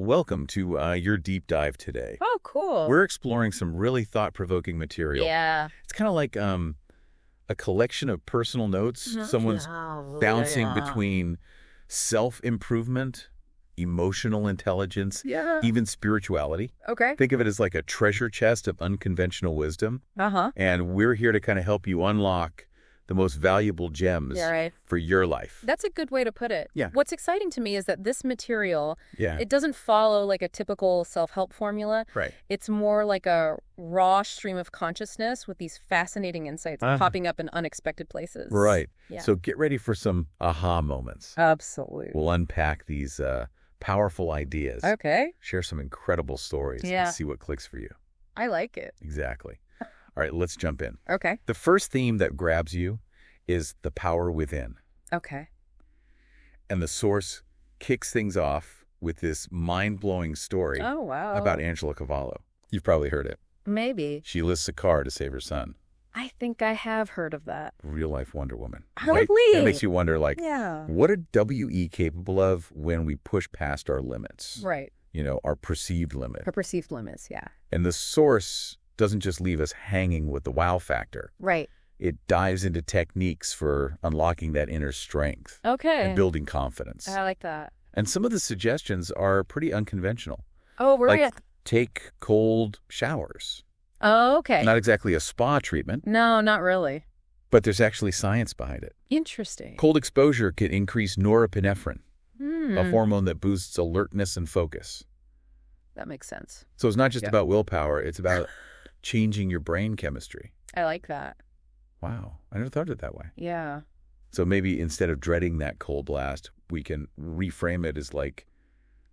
Welcome to your deep dive today. Oh, cool. We're exploring some really thought-provoking material. Yeah. It's kind of like a collection of personal notes. Someone's bouncing between self-improvement, emotional intelligence, even spirituality. Okay. Think of it as like a treasure chest of unconventional wisdom. And we're here to kind of help you unlock the most valuable gems for your life. That's a good way to put it. Yeah. What's exciting to me is that this material, it doesn't follow like a typical self-help formula. Right. It's more like a raw stream of consciousness with these fascinating insights popping up in unexpected places. Right. Yeah. So get ready for some aha moments. Absolutely. We'll unpack these powerful ideas. Okay. Share some incredible stories and see what clicks for you. I like it. Exactly. All right, let's jump in. Okay. The first theme that grabs you is the power within. Okay. And the source kicks things off with this mind-blowing story about Angela Cavallo. You've probably heard it. Maybe. She lists a car to save her son. I think I have heard of that. Real-life Wonder Woman. Really? It makes you wonder, like, what are WE capable of when we push past our limits? Right. You know, our perceived limit. Her perceived limits, And the source doesn't just leave us hanging with the wow factor. Right. It dives into techniques for unlocking that inner strength. Okay. And building confidence. I like that. And some of the suggestions are pretty unconventional. Oh, we're like take cold showers. Oh, okay. Not exactly a spa treatment. No, not really. But there's actually science behind it. Interesting. Cold exposure can increase norepinephrine, a hormone that boosts alertness and focus. That makes sense. So it's not just about willpower, it's about changing your brain chemistry. I like that. Wow. I never thought of it that way. Yeah. So maybe instead of dreading that cold blast, we can reframe it as like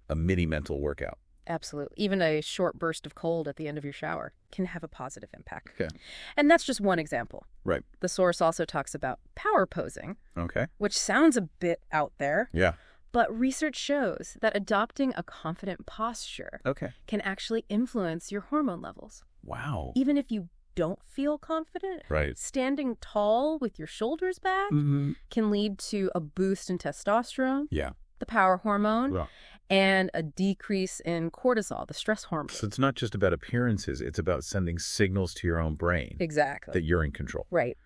a mini mental workout. Absolutely. Even a short burst of cold at the end of your shower can have a positive impact. Okay. And that's just one example. Right. The source also talks about power posing. Okay. Which sounds a bit out there. Yeah. But research shows that adopting a confident posture can actually influence your hormone levels. Wow. Even if you don't feel confident, standing tall with your shoulders back can lead to a boost in testosterone, the power hormone, and a decrease in cortisol, the stress hormone. So it's not just about appearances, it's about sending signals to your own brain. Exactly. That you're in control. Right.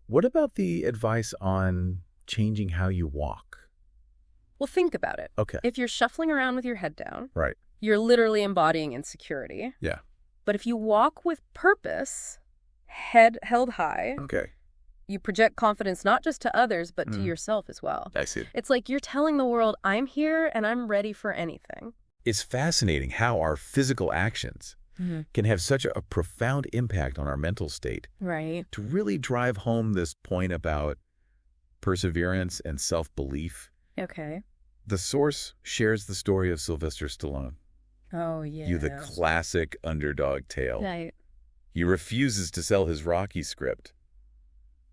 What about the advice on changing how you walk? Well, think about it. Okay. If you're shuffling around with your head down, right, you're literally embodying insecurity. Yeah. But if you walk with purpose, head held high, you project confidence not just to others, but to yourself as well. I see. It's like you're telling the world, I'm here and I'm ready for anything. It's fascinating how our physical actions can have such a profound impact on our mental state. Right. To really drive home this point about perseverance and self-belief. Okay. The source shares the story of Sylvester Stallone. Oh, yeah. The classic underdog tale. Right. He refuses to sell his Rocky script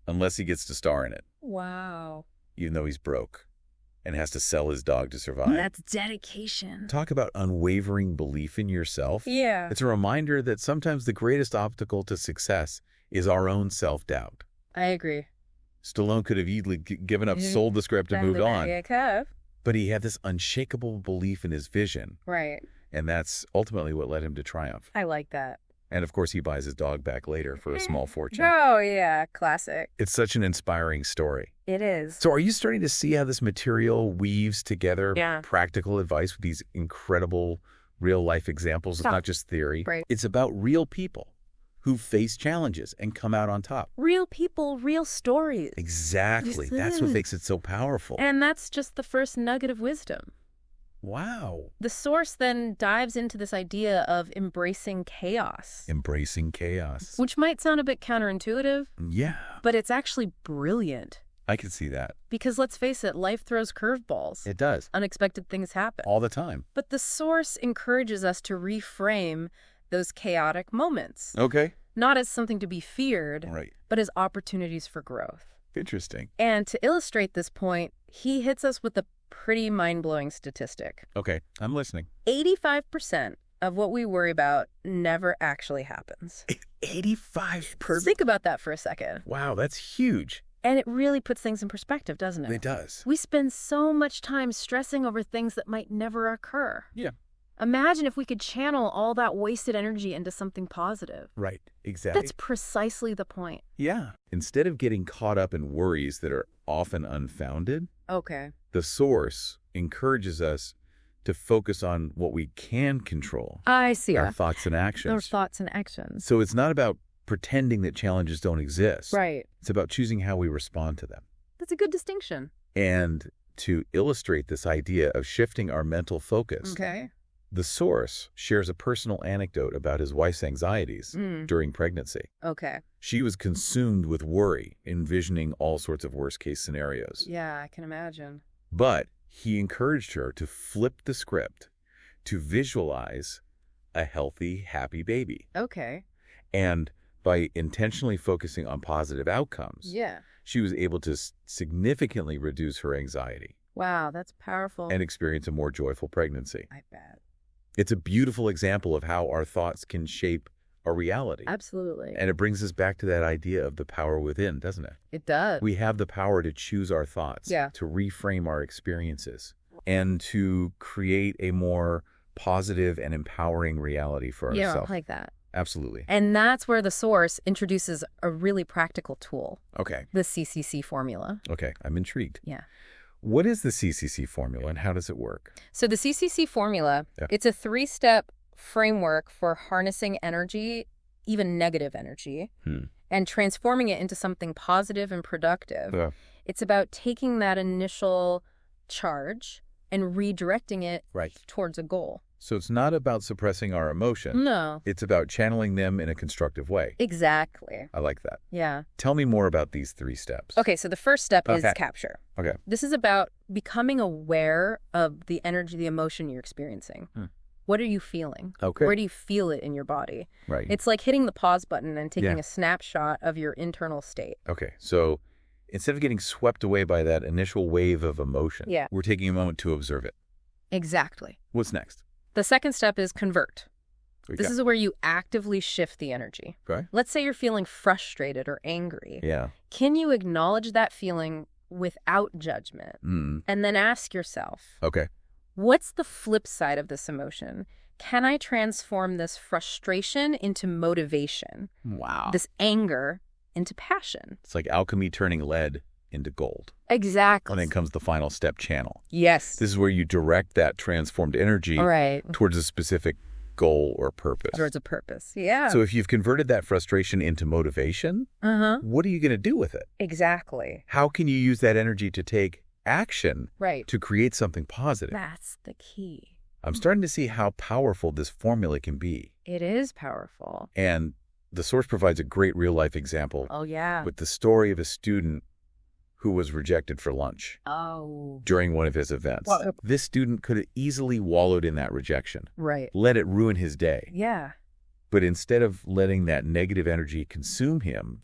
unless he gets to star in it. Wow. Even though he's broke and has to sell his dog to survive. That's dedication. Talk about unwavering belief in yourself. Yeah. It's a reminder that sometimes the greatest obstacle to success is our own self-doubt. I agree. Stallone could have easily given up, sold the script, and moved on. But he had this unshakable belief in his vision. Right. And that's ultimately what led him to triumph. I like that. And of course, he buys his dog back later for a small fortune. Oh, yeah. Classic. It's such an inspiring story. It is. So are you starting to see how this material weaves together practical advice with these incredible real-life examples? It's not just theory. Right. It's about real people who face challenges and come out on top. Real people, real stories. Exactly. That's what makes it so powerful. And that's just the first nugget of wisdom. Wow. The source then dives into this idea of embracing chaos. Embracing chaos. Which might sound a bit counterintuitive. Yeah. But it's actually brilliant. I can see that. Because let's face it, life throws curveballs. It does. Unexpected things happen. All the time. But the source encourages us to reframe those chaotic moments. Okay. Not as something to be feared, but as opportunities for growth. Interesting. And to illustrate this point, he hits us with a pretty mind-blowing statistic. Okay, I'm listening. 85% of what we worry about never actually happens. 85%? Think about that for a second. Wow, that's huge. And it really puts things in perspective, doesn't it? It does. We spend so much time stressing over things that might never occur. Yeah. Imagine if we could channel all that wasted energy into something positive. Right, exactly. That's precisely the point. Yeah. Instead of getting caught up in worries that are often unfounded, okay, the source encourages us to focus on what we can control. I see. Our thoughts and actions. Our thoughts and actions. So it's not about pretending that challenges don't exist. Right. It's about choosing how we respond to them. That's a good distinction. And to illustrate this idea of shifting our mental focus, the source shares a personal anecdote about his wife's anxieties during pregnancy. Okay. She was consumed with worry, envisioning all sorts of worst-case scenarios. Yeah, I can imagine. But he encouraged her to flip the script, to visualize a healthy, happy baby. Okay. And by intentionally focusing on positive outcomes, she was able to significantly reduce her anxiety. Wow, that's powerful. And experience a more joyful pregnancy. I bet. It's a beautiful example of how our thoughts can shape our reality. Absolutely. And it brings us back to that idea of the power within, doesn't it? It does. We have the power to choose our thoughts, to reframe our experiences, and to create a more positive and empowering reality for ourselves. Yeah, like that. Absolutely. And that's where the source introduces a really practical tool. Okay. The CCC formula. Okay, I'm intrigued. Yeah. What is the CCC formula and how does it work? So the CCC formula, it's a 3-step framework for harnessing energy, even negative energy, and transforming it into something positive and productive. It's about taking that initial charge and redirecting it towards a goal. So it's not about suppressing our emotions. No. It's about channeling them in a constructive way. Exactly. I like that. Yeah. Tell me more about these 3 steps. Okay, so the first step is capture. Okay. This is about becoming aware of the energy, the emotion you're experiencing. What are you feeling? Okay. Where do you feel it in your body? Right. It's like hitting the pause button and taking a snapshot of your internal state. Okay, so instead of getting swept away by that initial wave of emotion, we're taking a moment to observe it. Exactly. What's next? The second step is convert. This is where you actively shift the energy. Okay. Let's say you're feeling frustrated or angry. Yeah. Can you acknowledge that feeling without judgment? And then ask yourself, what's the flip side of this emotion? Can I transform this frustration into motivation? Wow. This anger into passion? It's like alchemy turning lead into gold. Exactly. And then comes the final step, channel. Yes. This is where you direct that transformed energy towards a specific goal or purpose. Towards a purpose, yeah. So if you've converted that frustration into motivation, what are you going to do with it? Exactly. How can you use that energy to take action to create something positive? That's the key. I'm starting to see how powerful this formula can be. It is powerful. And the source provides a great real-life example. Oh, yeah. With the story of a student who was rejected for lunch during one of his events. Well, this student could have easily wallowed in that rejection. Right. Let it ruin his day. Yeah. But instead of letting that negative energy consume him,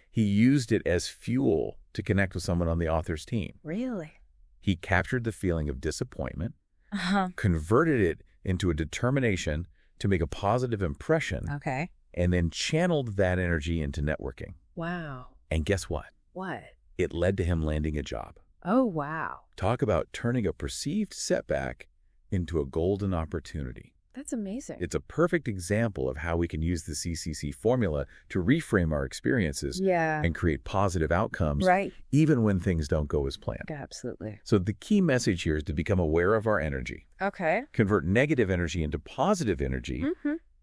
he used it as fuel to connect with someone on the author's team. Really? He captured the feeling of disappointment, converted it into a determination to make a positive impression, and then channeled that energy into networking. Wow. And guess what? What? It led to him landing a job. Oh, wow. Talk about turning a perceived setback into a golden opportunity. That's amazing. It's a perfect example of how we can use the CCC formula to reframe our experiences and create positive outcomes, even when things don't go as planned. Absolutely. So the key message here is to become aware of our energy. Okay. Convert negative energy into positive energy,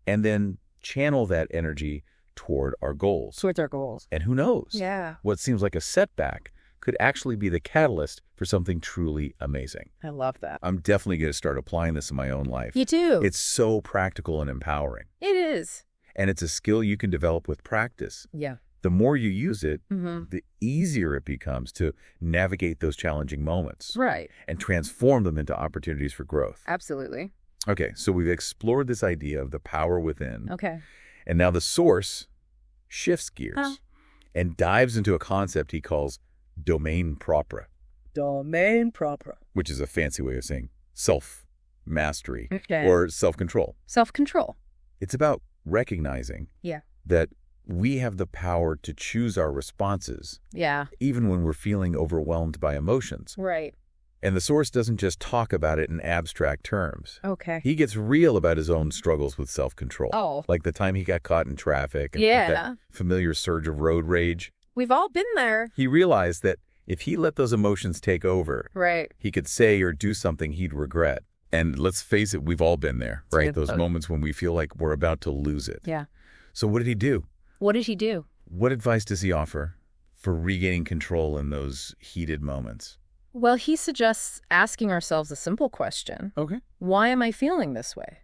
and then channel that energy toward our goals. Towards our goals. And who knows? Yeah. What seems like a setback could actually be the catalyst for something truly amazing. I love that. I'm definitely going to start applying this in my own life. You too. It's so practical and empowering. It is. And it's a skill you can develop with practice. Yeah. The more you use it, the easier it becomes to navigate those challenging moments. Right. And transform them into opportunities for growth. Absolutely. Okay, so we've explored this idea of the power within. Okay. And now the source shifts gears and dives into a concept he calls domain propre. Domain propre. Which is a fancy way of saying self-mastery or self-control. Self-control. It's about recognizing that we have the power to choose our responses. Yeah. Even when we're feeling overwhelmed by emotions. Right. And the source doesn't just talk about it in abstract terms. Okay. He gets real about his own struggles with self-control. Oh. Like the time he got caught in traffic and that familiar surge of road rage. We've all been there. He realized that if he let those emotions take over, right, he could say or do something he'd regret. And let's face it, we've all been there, right? Those moments when we feel like we're about to lose it. Yeah. So what did he do? What did he do? What advice does he offer for regaining control in those heated moments? Well, he suggests asking ourselves a simple question. Okay. Why am I feeling this way?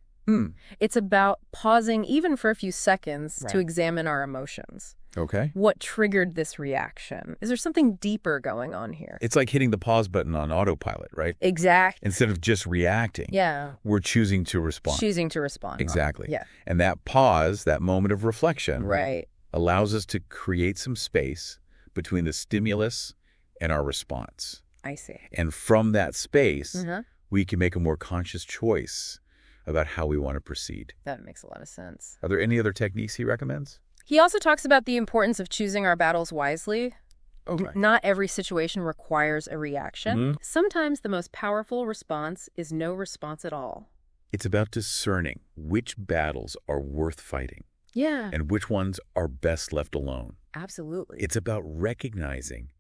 It's about pausing even for a few seconds to examine our emotions. Okay. What triggered this reaction? Is there something deeper going on here? It's like hitting the pause button on autopilot, right? Exactly. Instead of just reacting, we're choosing to respond. Choosing to respond. Exactly. Yeah. And that pause, that moment of reflection, right, allows us to create some space between the stimulus and our response. I see. And from that space, we can make a more conscious choice about how we want to proceed. That makes a lot of sense. Are there any other techniques he recommends? He also talks about the importance of choosing our battles wisely. Okay. Not every situation requires a reaction. Sometimes the most powerful response is no response at all. It's about discerning which battles are worth fighting. Yeah. And which ones are best left alone. Absolutely. It's about recognizing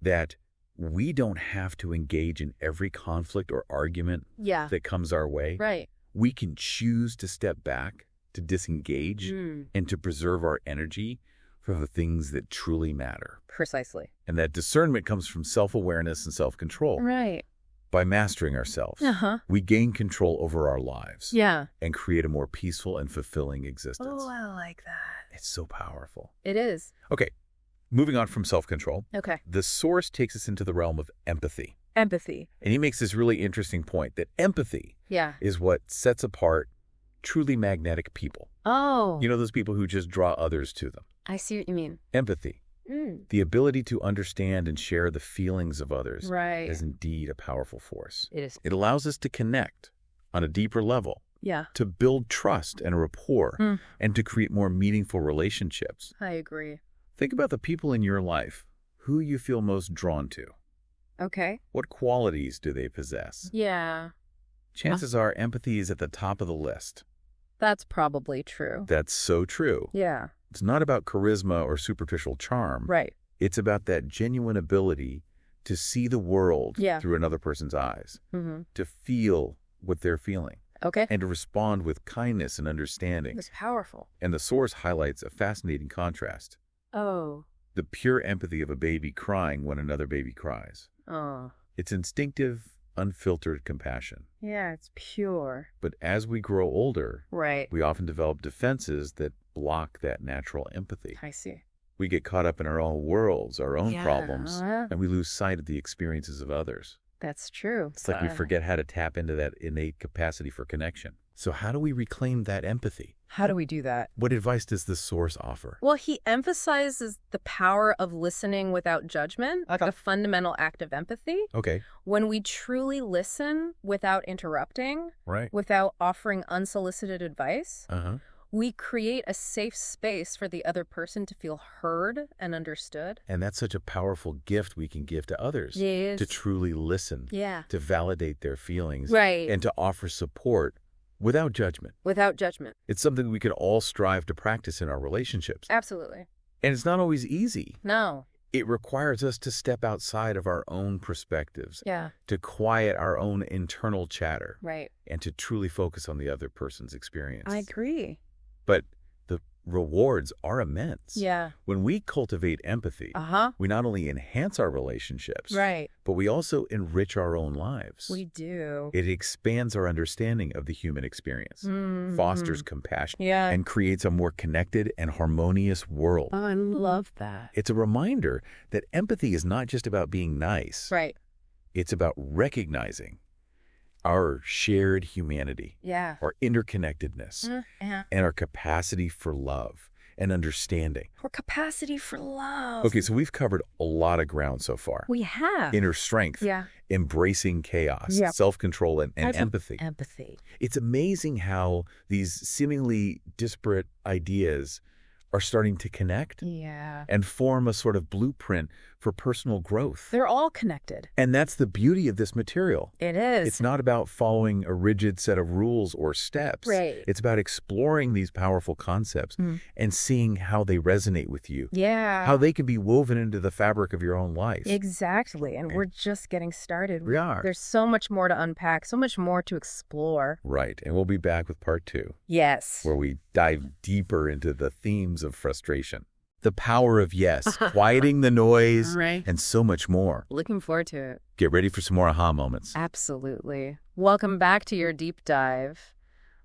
that we don't have to engage in every conflict or argument that comes our way. Right. We can choose to step back, to disengage, and to preserve our energy for the things that truly matter. Precisely. And that discernment comes from self-awareness and self-control. Right. By mastering ourselves, we gain control over our lives. Yeah. And create a more peaceful and fulfilling existence. Oh, I like that. It's so powerful. It is. Okay, moving on from self-control. Okay. The source takes us into the realm of empathy. Empathy. And he makes this really interesting point that empathy is what sets apart truly magnetic people. Oh. You know, those people who just draw others to them. I see what you mean. Empathy. The ability to understand and share the feelings of others is indeed a powerful force. It is. It allows us to connect on a deeper level. Yeah. To build trust and rapport and to create more meaningful relationships. I agree. Think about the people in your life who you feel most drawn to. Okay. What qualities do they possess? Yeah. Chances are empathy is at the top of the list. That's probably true. That's so true. Yeah. It's not about charisma or superficial charm. Right. It's about that genuine ability to see the world through another person's eyes, to feel what they're feeling. Okay. And to respond with kindness and understanding. It's powerful. And the source highlights a fascinating contrast. Oh. The pure empathy of a baby crying when another baby cries. Oh. It's instinctive, unfiltered compassion. Yeah, it's pure. But as we grow older, we often develop defenses that block that natural empathy. I see. We get caught up in our own worlds, our own problems, and we lose sight of the experiences of others. That's true. It's like we forget how to tap into that innate capacity for connection. So how do we reclaim that empathy? How do we do that? What advice does the source offer? Well, he emphasizes the power of listening without judgment, the fundamental act of empathy. Okay. When we truly listen without interrupting, without offering unsolicited advice, we create a safe space for the other person to feel heard and understood. And that's such a powerful gift we can give to others. Yes. To truly listen. Yeah. To validate their feelings. Right. And to offer support without judgment. Without judgment. It's something we can all strive to practice in our relationships. Absolutely. And it's not always easy. No. It requires us to step outside of our own perspectives. Yeah. To quiet our own internal chatter. Right. And to truly focus on the other person's experience. I agree. But the rewards are immense. Yeah. When we cultivate empathy, we not only enhance our relationships, but we also enrich our own lives. We do. It expands our understanding of the human experience, fosters compassion, and creates a more connected and harmonious world. Oh, I love that. It's a reminder that empathy is not just about being nice. Right. It's about recognizing our shared humanity, our interconnectedness, and our capacity for love and understanding. Our capacity for love. Okay, so we've covered a lot of ground so far. We have. Inner strength, embracing chaos, self-control, and empathy. Empathy. It's amazing how these seemingly disparate ideas are starting to connect and form a sort of blueprint for personal growth. They're all connected. And that's the beauty of this material. It is. It's not about following a rigid set of rules or steps. Right. It's about exploring these powerful concepts and seeing how they resonate with you. Yeah. How they can be woven into the fabric of your own life. Exactly. And we're just getting started. We are. There's so much more to unpack, so much more to explore. Right. And we'll be back with part 2. Yes. Where we dive deeper into the themes of frustration. The power of yes, quieting the noise, and so much more. Looking forward to it. Get ready for some more aha moments. Absolutely. Welcome back to your deep dive.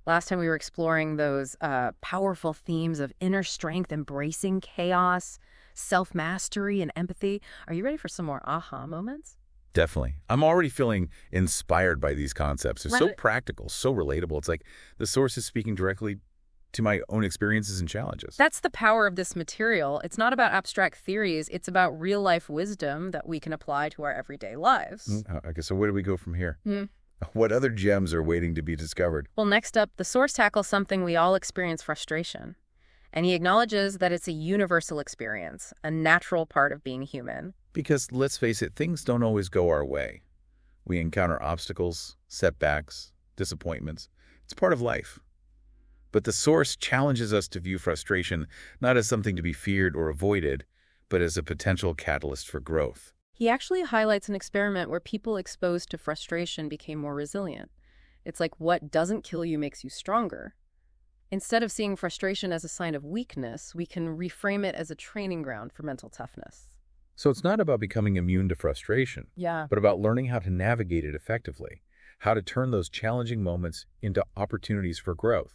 Last time we were exploring those powerful themes of inner strength, embracing chaos, self-mastery, and empathy. Are you ready for some more aha moments? Definitely. I'm already feeling inspired by these concepts. They're so practical, so relatable. It's like the source is speaking directly to my own experiences and challenges. That's the power of this material. It's not about abstract theories. It's about real-life wisdom that we can apply to our everyday lives. Okay, so where do we go from here? What other gems are waiting to be discovered? Well, next up, the source tackles something we all experience: frustration. And he acknowledges that it's a universal experience, a natural part of being human. Because, let's face it, things don't always go our way. We encounter obstacles, setbacks, disappointments. It's part of life. But the source challenges us to view frustration not as something to be feared or avoided, but as a potential catalyst for growth. He actually highlights an experiment where people exposed to frustration became more resilient. It's like what doesn't kill you makes you stronger. Instead of seeing frustration as a sign of weakness, we can reframe it as a training ground for mental toughness. So it's not about becoming immune to frustration, but about learning how to navigate it effectively, how to turn those challenging moments into opportunities for growth.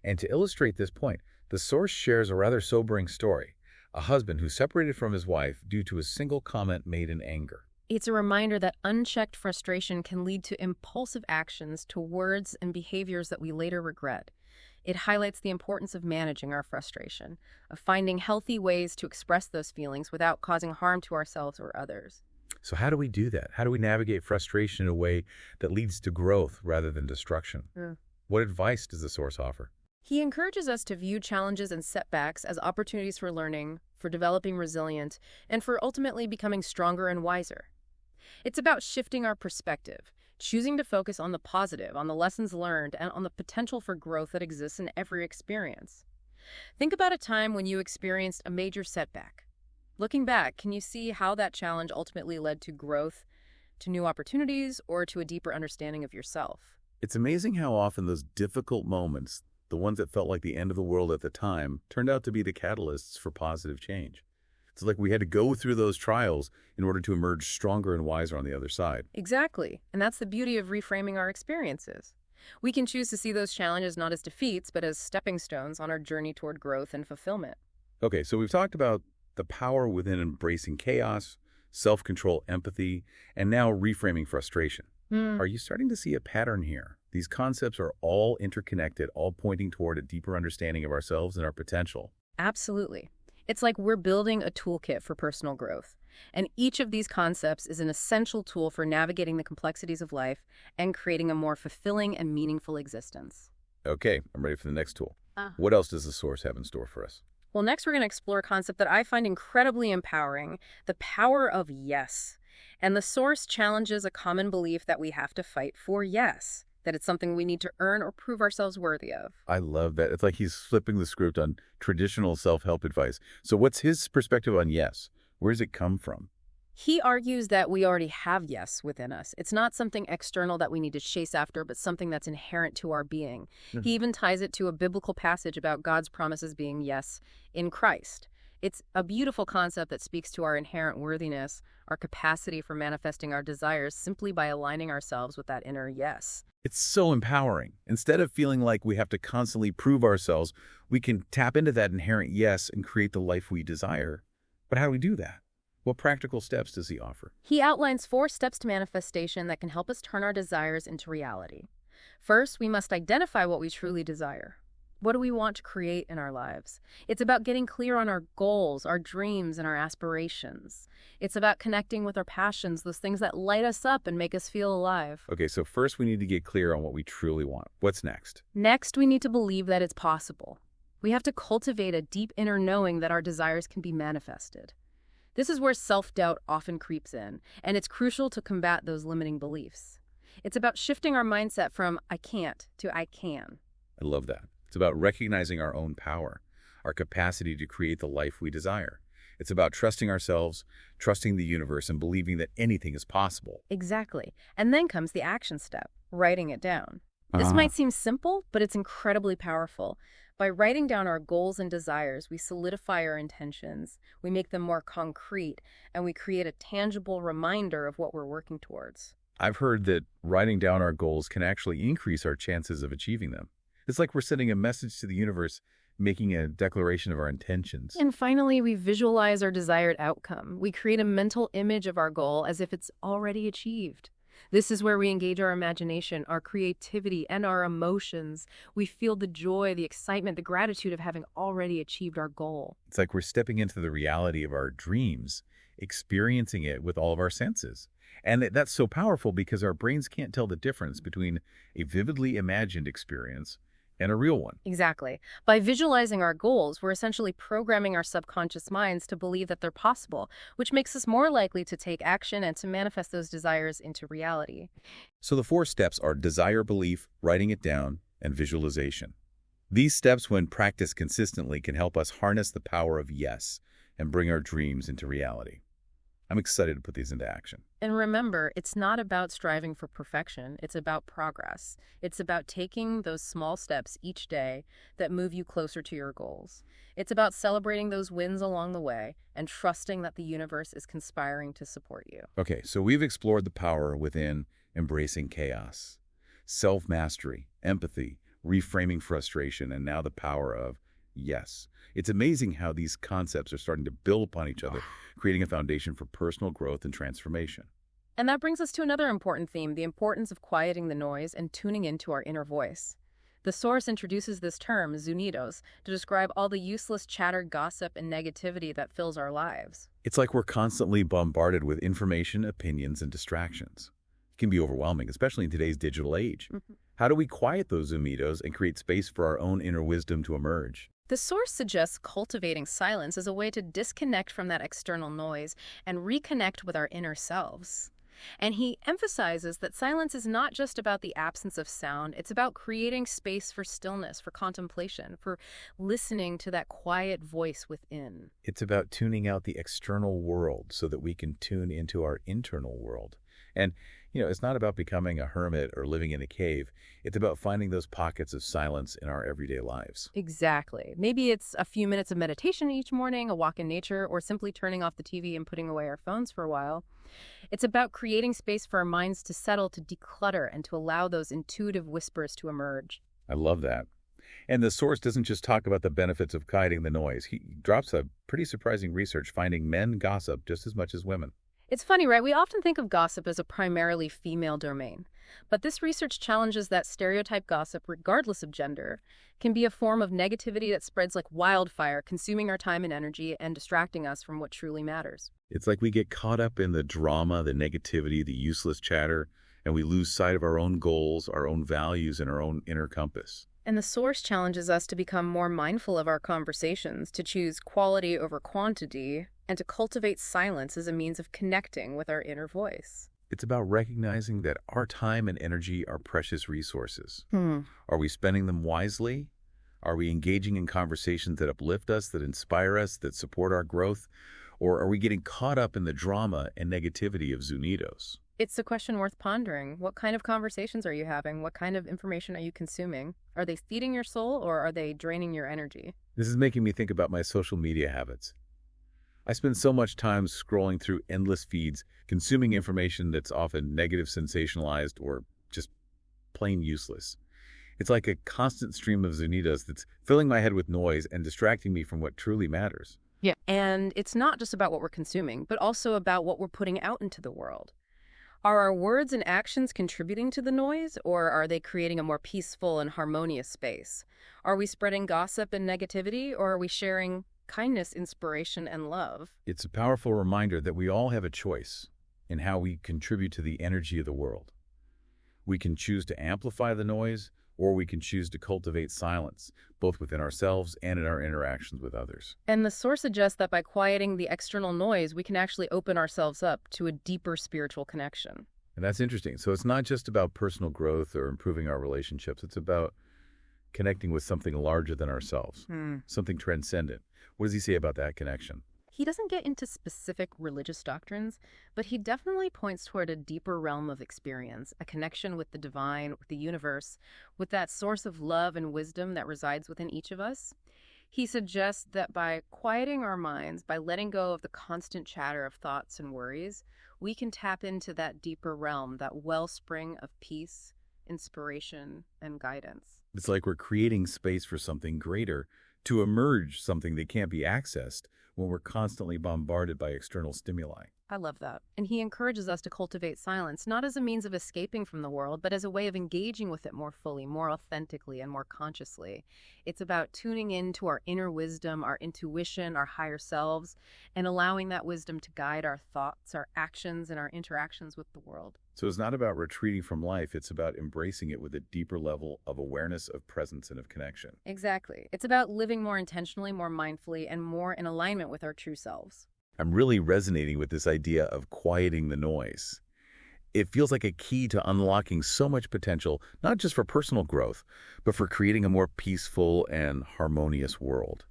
And to illustrate this point, the source shares a rather sobering story: a husband who separated from his wife due to a single comment made in anger. It's a reminder that unchecked frustration can lead to impulsive actions, to words and behaviors that we later regret. It highlights the importance of managing our frustration, of finding healthy ways to express those feelings without causing harm to ourselves or others. So how do we do that? How do we navigate frustration in a way that leads to growth rather than destruction? What advice does the source offer? He encourages us to view challenges and setbacks as opportunities for learning, for developing resilience, and for ultimately becoming stronger and wiser. It's about shifting our perspective, choosing to focus on the positive, on the lessons learned, and on the potential for growth that exists in every experience. Think about a time when you experienced a major setback. Looking back, can you see how that challenge ultimately led to growth, to new opportunities, or to a deeper understanding of yourself? It's amazing how often those difficult moments, the ones that felt like the end of the world at the time, turned out to be the catalysts for positive change. It's like we had to go through those trials in order to emerge stronger and wiser on the other side. Exactly. And that's the beauty of reframing our experiences. We can choose to see those challenges not as defeats, but as stepping stones on our journey toward growth and fulfillment. Okay, so we've talked about the power within embracing chaos, self-control, empathy, and now reframing frustration. Are you starting to see a pattern here? These concepts are all interconnected, all pointing toward a deeper understanding of ourselves and our potential. Absolutely. It's like we're building a toolkit for personal growth. And each of these concepts is an essential tool for navigating the complexities of life and creating a more fulfilling and meaningful existence. Okay, I'm ready for the next tool. What else does the source have in store for us? Well, next we're going to explore a concept that I find incredibly empowering: the power of yes. And the source challenges a common belief that we have to fight for yes, that it's something we need to earn or prove ourselves worthy of. I love that. It's like he's flipping the script on traditional self-help advice. So what's his perspective on yes? Where does it come from? He argues that we already have yes within us. It's not something external that we need to chase after, but something that's inherent to our being. He even ties it to a biblical passage about God's promises being yes in Christ. It's a beautiful concept that speaks to our inherent worthiness, our capacity for manifesting our desires simply by aligning ourselves with that inner yes. It's so empowering. Instead of feeling like we have to constantly prove ourselves, we can tap into that inherent yes and create the life we desire. But how do we do that? What practical steps does he offer? He outlines 4 steps to manifestation that can help us turn our desires into reality. First, we must identify what we truly desire. What do we want to create in our lives? It's about getting clear on our goals, our dreams, and our aspirations. It's about connecting with our passions, those things that light us up and make us feel alive. Okay, so first we need to get clear on what we truly want. What's next? Next, we need to believe that it's possible. We have to cultivate a deep inner knowing that our desires can be manifested. This is where self-doubt often creeps in, and it's crucial to combat those limiting beliefs. It's about shifting our mindset from I can't to I can. I love that. It's about recognizing our own power, our capacity to create the life we desire. It's about trusting ourselves, trusting the universe, and believing that anything is possible. Exactly. And then comes the action step, writing it down. This might seem simple, but it's incredibly powerful. By writing down our goals and desires, we solidify our intentions, we make them more concrete, and we create a tangible reminder of what we're working towards. I've heard that writing down our goals can actually increase our chances of achieving them. It's like we're sending a message to the universe, making a declaration of our intentions. And finally, we visualize our desired outcome. We create a mental image of our goal as if it's already achieved. This is where we engage our imagination, our creativity, and our emotions. We feel the joy, the excitement, the gratitude of having already achieved our goal. It's like we're stepping into the reality of our dreams, experiencing it with all of our senses. And that's so powerful because our brains can't tell the difference between a vividly imagined experience and a real one. Exactly. By visualizing our goals, we're essentially programming our subconscious minds to believe that they're possible, which makes us more likely to take action and to manifest those desires into reality. So the 4 steps are desire, belief, writing it down, and visualization. These steps, when practiced consistently, can help us harness the power of yes and bring our dreams into reality. I'm excited to put these into action. And remember, it's not about striving for perfection. It's about progress. It's about taking those small steps each day that move you closer to your goals. It's about celebrating those wins along the way and trusting that the universe is conspiring to support you. Okay, so we've explored the power within embracing chaos, self-mastery, empathy, reframing frustration, and now the power of yes. It's amazing how these concepts are starting to build upon each other, creating a foundation for personal growth and transformation. And that brings us to another important theme, the importance of quieting the noise and tuning into our inner voice. The source introduces this term, zunidos, to describe all the useless chatter, gossip, and negativity that fills our lives. It's like we're constantly bombarded with information, opinions, and distractions. It can be overwhelming, especially in today's digital age. How do we quiet those zunidos and create space for our own inner wisdom to emerge? The source suggests cultivating silence as a way to disconnect from that external noise and reconnect with our inner selves. And he emphasizes that silence is not just about the absence of sound, it's about creating space for stillness, for contemplation, for listening to that quiet voice within. It's about tuning out the external world so that we can tune into our internal world. And it's not about becoming a hermit or living in a cave. It's about finding those pockets of silence in our everyday lives. Exactly. Maybe it's a few minutes of meditation each morning, a walk in nature, or simply turning off the TV and putting away our phones for a while. It's about creating space for our minds to settle, to declutter, and to allow those intuitive whispers to emerge. I love that. And the source doesn't just talk about the benefits of quieting the noise. He drops a pretty surprising research finding men gossip just as much as women. It's funny, right? We often think of gossip as a primarily female domain. But this research challenges that stereotype gossip, regardless of gender, can be a form of negativity that spreads like wildfire, consuming our time and energy and distracting us from what truly matters. It's like we get caught up in the drama, the negativity, the useless chatter, and we lose sight of our own goals, our own values, and our own inner compass. And the source challenges us to become more mindful of our conversations, to choose quality over quantity, and to cultivate silence as a means of connecting with our inner voice. It's about recognizing that our time and energy are precious resources. Are we spending them wisely? Are we engaging in conversations that uplift us, that inspire us, that support our growth? Or are we getting caught up in the drama and negativity of zunidos? It's a question worth pondering. What kind of conversations are you having? What kind of information are you consuming? Are they feeding your soul or are they draining your energy? This is making me think about my social media habits. I spend so much time scrolling through endless feeds, consuming information that's often negative, sensationalized, or just plain useless. It's like a constant stream of zunidos that's filling my head with noise and distracting me from what truly matters. Yeah, and it's not just about what we're consuming, but also about what we're putting out into the world. Are our words and actions contributing to the noise, or are they creating a more peaceful and harmonious space? Are we spreading gossip and negativity, or are we sharing kindness, inspiration, and love? It's a powerful reminder that we all have a choice in how we contribute to the energy of the world. We can choose to amplify the noise, or we can choose to cultivate silence, both within ourselves and in our interactions with others. And the source suggests that by quieting the external noise, we can actually open ourselves up to a deeper spiritual connection. And that's interesting. So it's not just about personal growth or improving our relationships. It's about connecting with something larger than ourselves, something transcendent. What does he say about that connection? He doesn't get into specific religious doctrines, but he definitely points toward a deeper realm of experience, a connection with the divine, with the universe, with that source of love and wisdom that resides within each of us. He suggests that by quieting our minds, by letting go of the constant chatter of thoughts and worries, we can tap into that deeper realm, that wellspring of peace, inspiration, and guidance. It's like we're creating space for something greater to emerge, something that can't be accessed when we're constantly bombarded by external stimuli. I love that. And he encourages us to cultivate silence, not as a means of escaping from the world, but as a way of engaging with it more fully, more authentically, and more consciously. It's about tuning into our inner wisdom, our intuition, our higher selves, and allowing that wisdom to guide our thoughts, our actions, and our interactions with the world. So it's not about retreating from life, it's about embracing it with a deeper level of awareness, of presence, and of connection. Exactly. It's about living more intentionally, more mindfully, and more in alignment with our true selves. I'm really resonating with this idea of quieting the noise. It feels like a key to unlocking so much potential, not just for personal growth, but for creating a more peaceful and harmonious world.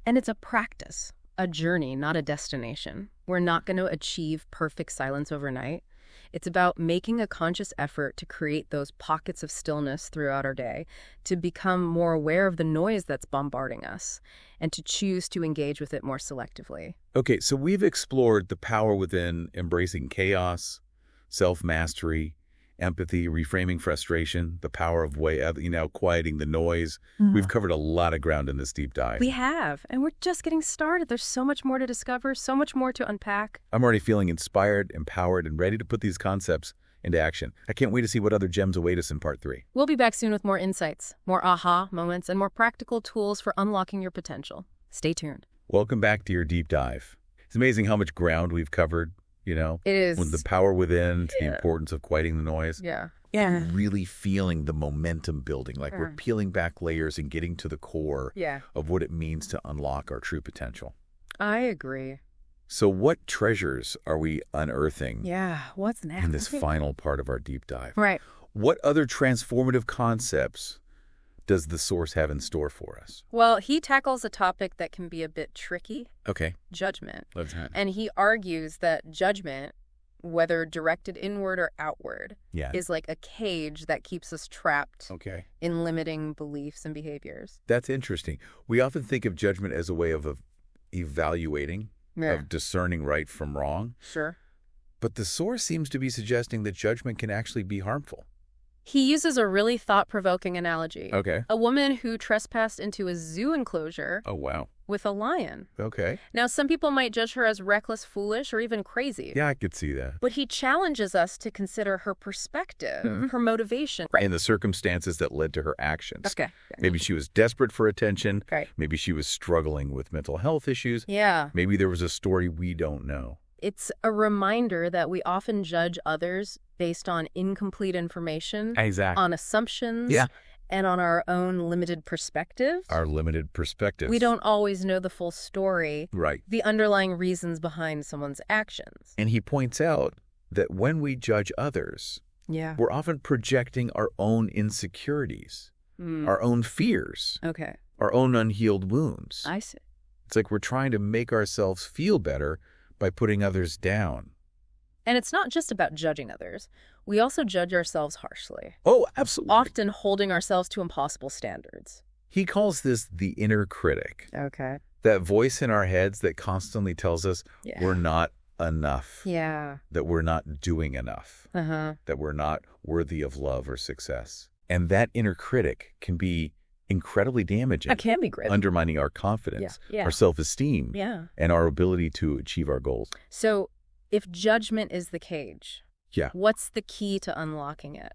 And it's a practice, a journey, not a destination. We're not going to achieve perfect silence overnight. It's about making a conscious effort to create those pockets of stillness throughout our day, to become more aware of the noise that's bombarding us, and to choose to engage with it more selectively. Okay, so we've explored the power within embracing chaos, self-mastery, empathy, reframing frustration, the power of quieting the noise. We've covered a lot of ground in this deep dive. We have, and we're just getting started. There's so much more to discover, so much more to unpack. I'm already feeling inspired, empowered, and ready to put these concepts into action. I can't wait to see what other gems await us in part 3. We'll be back soon with more insights, more aha moments, and more practical tools for unlocking your potential. Stay tuned. Welcome back to your deep dive. It's amazing how much ground we've covered. It is. With the power within, the importance of quieting the noise. Yeah. Really feeling the momentum building, like we're peeling back layers and getting to the core of what it means to unlock our true potential. I agree. So what treasures are we unearthing what's next? in this final part of our deep dive? Right. What other transformative concepts does the source have in store for us? Well, he tackles a topic that can be a bit tricky. Okay. Judgment. Let's have it. And he argues that judgment, whether directed inward or outward, is like a cage that keeps us trapped in limiting beliefs and behaviors. That's interesting. We often think of judgment as a way of evaluating, of discerning right from wrong. Sure. But the source seems to be suggesting that judgment can actually be harmful. He uses a really thought-provoking analogy. Okay. A woman who trespassed into a zoo enclosure with a lion. Okay. Now, some people might judge her as reckless, foolish, or even crazy. Yeah, I could see that. But he challenges us to consider her perspective, her motivation. And the circumstances that led to her actions. Okay. Maybe she was desperate for attention. Right. Maybe she was struggling with mental health issues. Yeah. Maybe there was a story we don't know. It's a reminder that we often judge others based on incomplete information, on assumptions, and on our own limited perspective. Our limited perspective. We don't always know the full story, the underlying reasons behind someone's actions. And he points out that when we judge others, we're often projecting our own insecurities, our own fears, our own unhealed wounds. I see. It's like we're trying to make ourselves feel better by putting others down. And it's not just about judging others. We also judge ourselves harshly. Oh, absolutely. Often holding ourselves to impossible standards. He calls this the inner critic. Okay. That voice in our heads that constantly tells us we're not enough. Yeah. That we're not doing enough. That we're not worthy of love or success. And that inner critic can be incredibly damaging. It can be great. Undermining our confidence, our self-esteem, and our ability to achieve our goals. So if judgment is the cage, what's the key to unlocking it?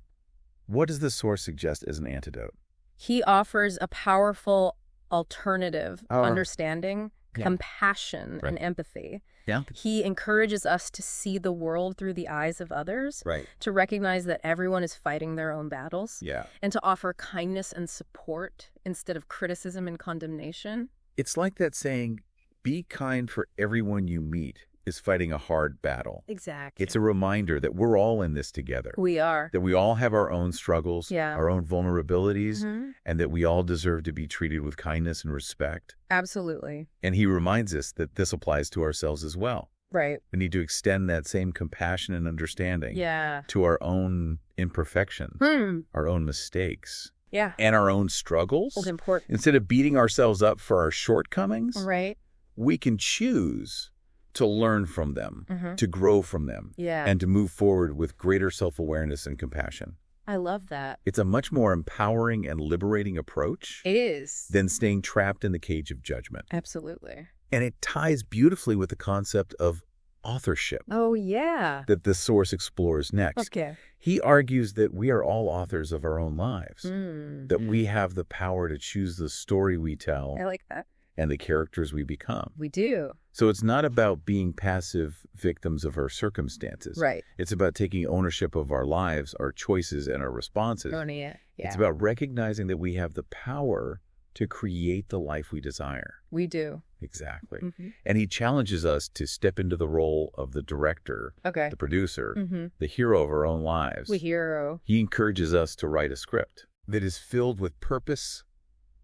What does the source suggest as an antidote? He offers a powerful alternative understanding compassion, and empathy. Yeah. He encourages us to see the world through the eyes of others, Right. to recognize that everyone is fighting their own battles, Yeah. and to offer kindness and support instead of criticism and condemnation. It's like that saying, be kind, for everyone you meet is fighting a hard battle. Exactly. It's a reminder that we're all in this together. We are. That we all have our own struggles, our own vulnerabilities, and that we all deserve to be treated with kindness and respect. Absolutely. And he reminds us that this applies to ourselves as well. Right. We need to extend that same compassion and understanding to our own imperfections, our own mistakes, and our own struggles. That's important. Instead of beating ourselves up for our shortcomings, right, we can choose to learn from them, to grow from them, and to move forward with greater self-awareness and compassion. I love that. It's a much more empowering and liberating approach. It is. Than staying trapped in the cage of judgment. Absolutely. And it ties beautifully with the concept of authorship. Oh, yeah. That the source explores next. Okay. He argues that we are all authors of our own lives, that we have the power to choose the story we tell. I like that. And the characters we become. We do. So it's not about being passive victims of our circumstances. Right. It's about taking ownership of our lives, our choices, and our responses. Owning it. Yeah. It's about recognizing that we have the power to create the life we desire. We do. Exactly. And he challenges us to step into the role of the director, the producer, the hero of our own lives. The hero. He encourages us to write a script that is filled with purpose,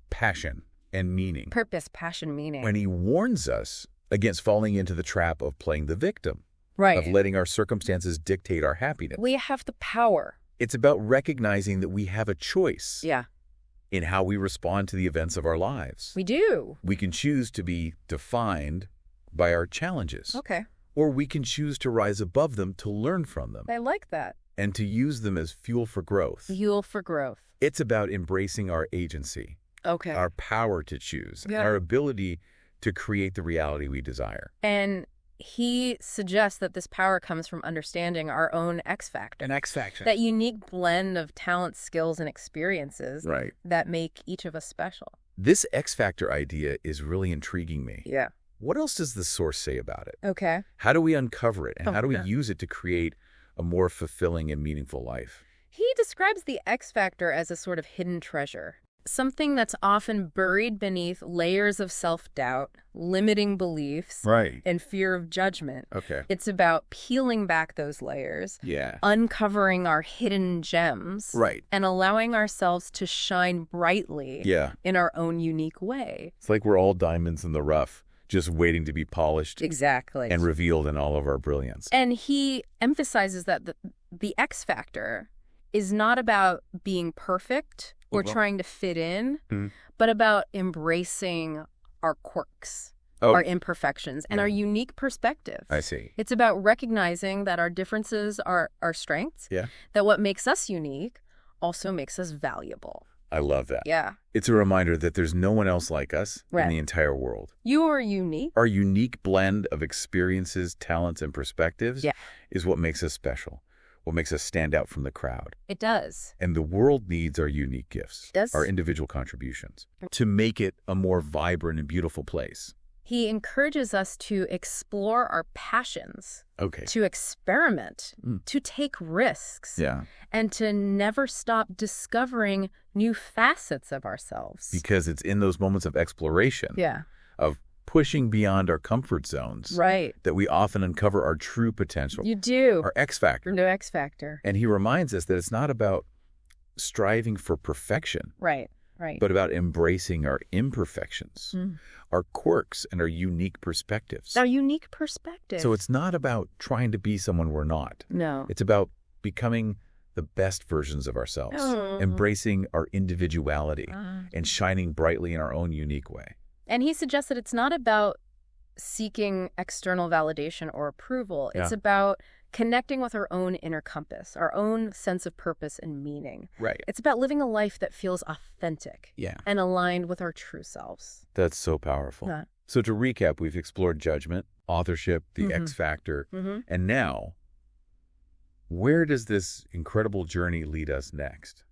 passion, and meaning. Purpose, passion, meaning. And he warns us against falling into the trap of playing the victim. Right. Of letting our circumstances dictate our happiness. We have the power. It's about recognizing that we have a choice. Yeah. In how we respond to the events of our lives. We do. We can choose to be defined by our challenges. Okay. Or we can choose to rise above them, to learn from them. I like that. And to use them as fuel for growth. Fuel for growth. It's about embracing our agency. Okay. Our power to choose. Our ability to create the reality we desire. And he suggests that this power comes from understanding our own X factor. An X factor. That unique blend of talent, skills, and experiences that make each of us special. This X factor idea is really intriguing me. Yeah. What else does the source say about it? Okay. How do we uncover it? And how do we use it to create a more fulfilling and meaningful life? He describes the X factor as a sort of hidden treasure. Something that's often buried beneath layers of self-doubt, limiting beliefs, and fear of judgment. Okay. It's about peeling back those layers, uncovering our hidden gems, and allowing ourselves to shine brightly in our own unique way. It's like we're all diamonds in the rough, just waiting to be polished. Exactly. And revealed in all of our brilliance. And he emphasizes that the X factor is not about being perfect or trying to fit in, but about embracing our quirks, our imperfections, and our unique perspective. I see. It's about recognizing that our differences are our strengths, that what makes us unique also makes us valuable. I love that. Yeah. It's a reminder that there's no one else like us in the entire world. You are unique. Our unique blend of experiences, talents, and perspectives is what makes us special. What makes us stand out from the crowd. It does. And the world needs our unique gifts, our individual contributions, to make it a more vibrant and beautiful place. He encourages us to explore our passions, to experiment, to take risks, and to never stop discovering new facets of ourselves. Because it's in those moments of exploration, of pushing beyond our comfort zones, that we often uncover our true potential. You do. Our X factor. No X factor. And he reminds us that it's not about striving for perfection. Right. But about embracing our imperfections, our quirks, and our unique perspectives. Our unique perspectives. So it's not about trying to be someone we're not. No. It's about becoming the best versions of ourselves, embracing our individuality, and shining brightly in our own unique way. And he suggests that it's not about seeking external validation or approval. It's about connecting with our own inner compass, our own sense of purpose and meaning. It's about living a life that feels authentic and aligned with our true selves. That's so powerful. So to recap, we've explored judgment, authorship, the X factor, and now, where does this incredible journey lead us next?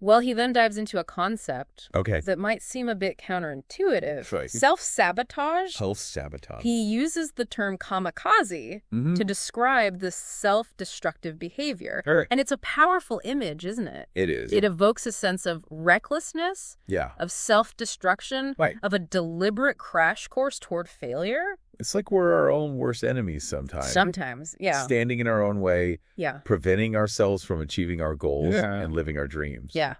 Well, he then dives into a concept okay. that might seem a bit counterintuitive. Right. Self-sabotage. Self-sabotage. He uses the term kamikaze to describe this self-destructive behavior. Right. And it's a powerful image, isn't it? It is. It evokes a sense of recklessness, of self-destruction, of a deliberate crash course toward failure. It's like we're our own worst enemies sometimes. Sometimes, yeah. Standing in our own way, preventing ourselves from achieving our goals and living our dreams. Yeah.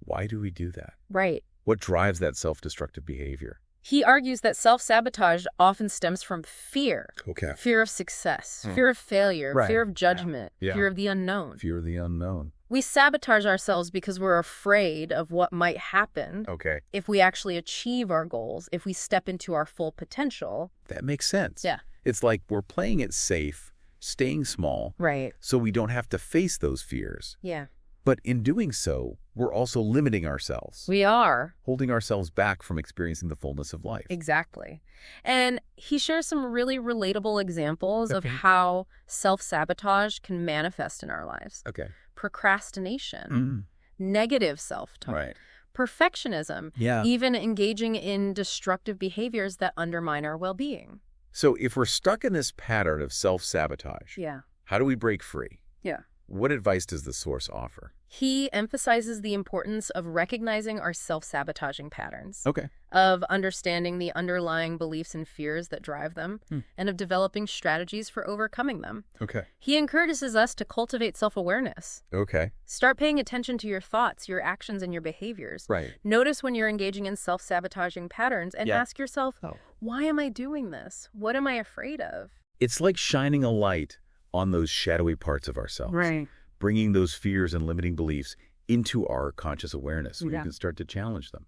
Why do we do that? Right. What drives that self-destructive behavior? He argues that self-sabotage often stems from fear. Okay. Fear of success, fear of failure, fear of judgment, fear of the unknown. Fear of the unknown. We sabotage ourselves because we're afraid of what might happen if we actually achieve our goals, if we step into our full potential. That makes sense. Yeah. It's like we're playing it safe, staying small, so we don't have to face those fears. Yeah. But in doing so, we're also limiting ourselves. We are. Holding ourselves back from experiencing the fullness of life. Exactly. And he shares some really relatable examples of how self-sabotage can manifest in our lives. Okay. Procrastination, negative self-talk, perfectionism, even engaging in destructive behaviors that undermine our well-being. So if we're stuck in this pattern of self-sabotage, how do we break free? Yeah. What advice does the source offer? He emphasizes the importance of recognizing our self-sabotaging patterns, Okay. of understanding the underlying beliefs and fears that drive them, and of developing strategies for overcoming them. Okay. He encourages us to cultivate self-awareness. Okay. Start paying attention to your thoughts, your actions, and your behaviors. Right. Notice when you're engaging in self-sabotaging patterns and ask yourself, why am I doing this? What am I afraid of? It's like shining a light on those shadowy parts of ourselves. Right. Bringing those fears and limiting beliefs into our conscious awareness so we can start to challenge them.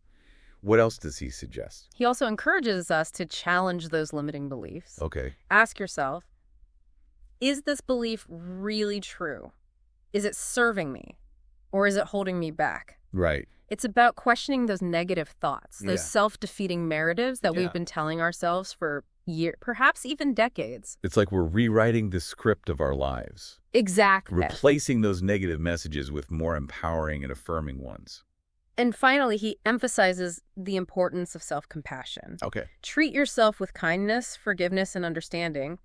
What else does he suggest? He also encourages us to challenge those limiting beliefs. Okay. Ask yourself, is this belief really true? Is it serving me? Or is it holding me back? Right. It's about questioning those negative thoughts, those self-defeating narratives that we've been telling ourselves for years, perhaps even decades. It's like we're rewriting the script of our lives. Exactly. Replacing those negative messages with more empowering and affirming ones. And finally, he emphasizes the importance of self-compassion. Okay. Treat yourself with kindness, forgiveness, and understanding.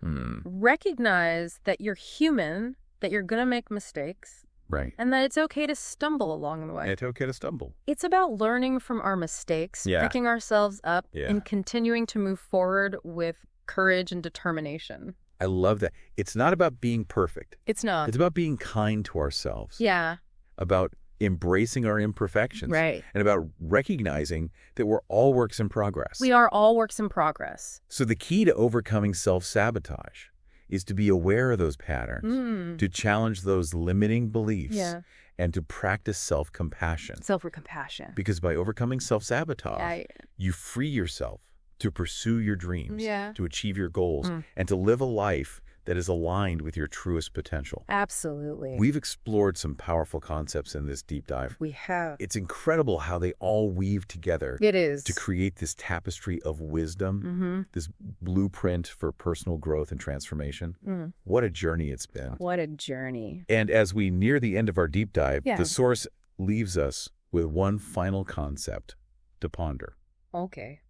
Recognize that you're human, that you're going to make mistakes. Right. And that it's okay to stumble along the way. It's okay to stumble. It's about learning from our mistakes, picking ourselves up, and continuing to move forward with courage and determination. I love that. It's not about being perfect. It's not. It's about being kind to ourselves. Yeah. About embracing our imperfections. Right. And about recognizing that we're all works in progress. We are all works in progress. So the key to overcoming self-sabotage is to be aware of those patterns, to challenge those limiting beliefs, and to practice self-compassion. Self-compassion. Because by overcoming self-sabotage, you free yourself to pursue your dreams, to achieve your goals, and to live a life that is aligned with your truest potential. Absolutely. We've explored some powerful concepts in this deep dive. We have. It's incredible how they all weave together. It is. To create this tapestry of wisdom, this blueprint for personal growth and transformation. What a journey it's been. What a journey. And as we near the end of our deep dive, the source leaves us with one final concept to ponder. Okay.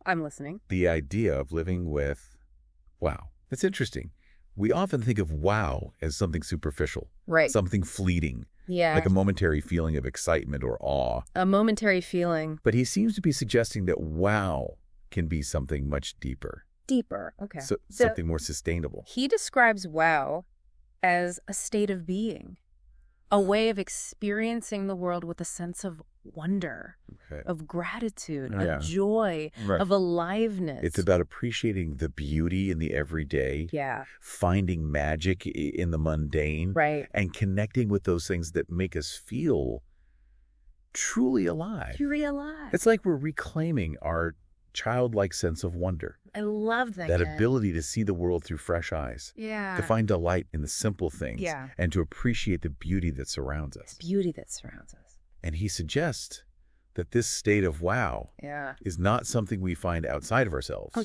I'm listening. The idea of living with wow. That's interesting. We often think of wow as something superficial, something fleeting, like a momentary feeling of excitement or awe. A momentary feeling. But he seems to be suggesting that wow can be something much deeper. Deeper, okay. So something more sustainable. He describes wow as a state of being, a way of experiencing the world with a sense of wonder, of gratitude, of joy, of aliveness. It's about appreciating the beauty in the everyday, finding magic in the mundane, and connecting with those things that make us feel truly alive. Truly alive. It's like we're reclaiming our childlike sense of wonder. I love that. That ability to see the world through fresh eyes. To find delight in the simple things. And to appreciate the beauty that surrounds us. Beauty that surrounds us. And he suggests that this state of wow is not something we find outside of ourselves,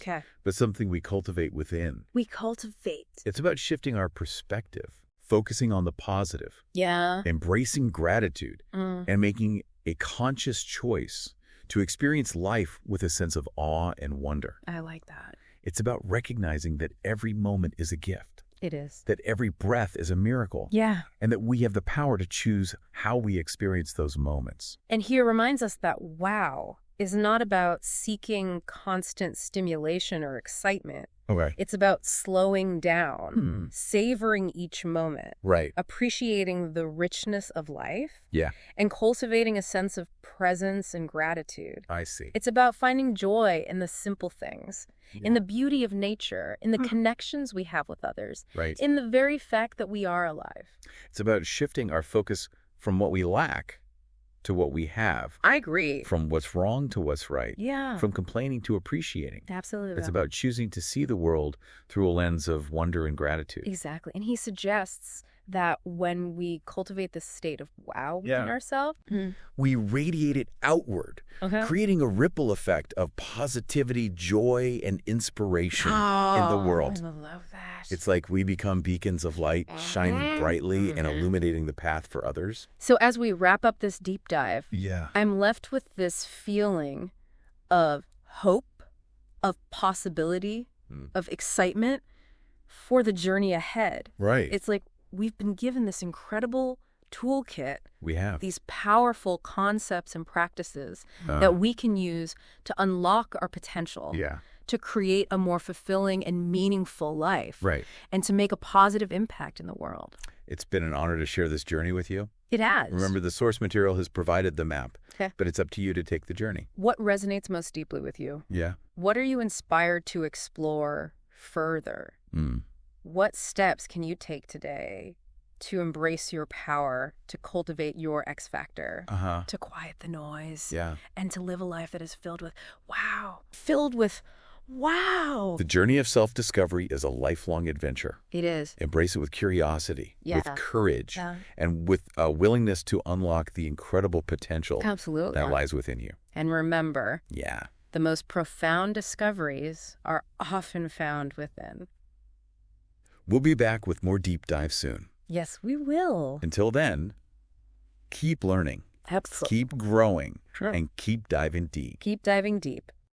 but something we cultivate within. We cultivate. It's about shifting our perspective, focusing on the positive, embracing gratitude, and making a conscious choice to experience life with a sense of awe and wonder. I like that. It's about recognizing that every moment is a gift. It is. That every breath is a miracle. Yeah. And that we have the power to choose how we experience those moments. And here reminds us that wow is not about seeking constant stimulation or excitement. Okay. It's about slowing down, savoring each moment, appreciating the richness of life, and cultivating a sense of presence and gratitude. I see. It's about finding joy in the simple things, in the beauty of nature, in the connections we have with others, in the very fact that we are alive. It's about shifting our focus from what we lack to what we have. I agree. From what's wrong to what's right. Yeah. From complaining to appreciating. Absolutely. It's about choosing to see the world through a lens of wonder and gratitude. Exactly. And he suggests that when we cultivate this state of wow within ourselves, we radiate it outward, creating a ripple effect of positivity, joy, and inspiration in the world. I love that. It's like we become beacons of light, shining brightly and illuminating the path for others. So as we wrap up this deep dive, I'm left with this feeling of hope, of possibility, of excitement for the journey ahead. Right. It's like we've been given this incredible toolkit. We have. These powerful concepts and practices that we can use to unlock our potential. To create a more fulfilling and meaningful life. And to make a positive impact in the world. It's been an honor to share this journey with you. It has. Remember, the source material has provided the map, but it's up to you to take the journey. What resonates most deeply with you? What are you inspired to explore further? What steps can you take today to embrace your power, to cultivate your X factor, to quiet the noise, and to live a life that is filled with wow. The journey of self-discovery is a lifelong adventure. It is. Embrace it with curiosity, with courage, and with a willingness to unlock the incredible potential that lies within you. And remember, the most profound discoveries are often found within. We'll be back with more deep dives soon. Yes, we will. Until then, keep learning, Absolutely. keep growing, and keep diving deep. Keep diving deep.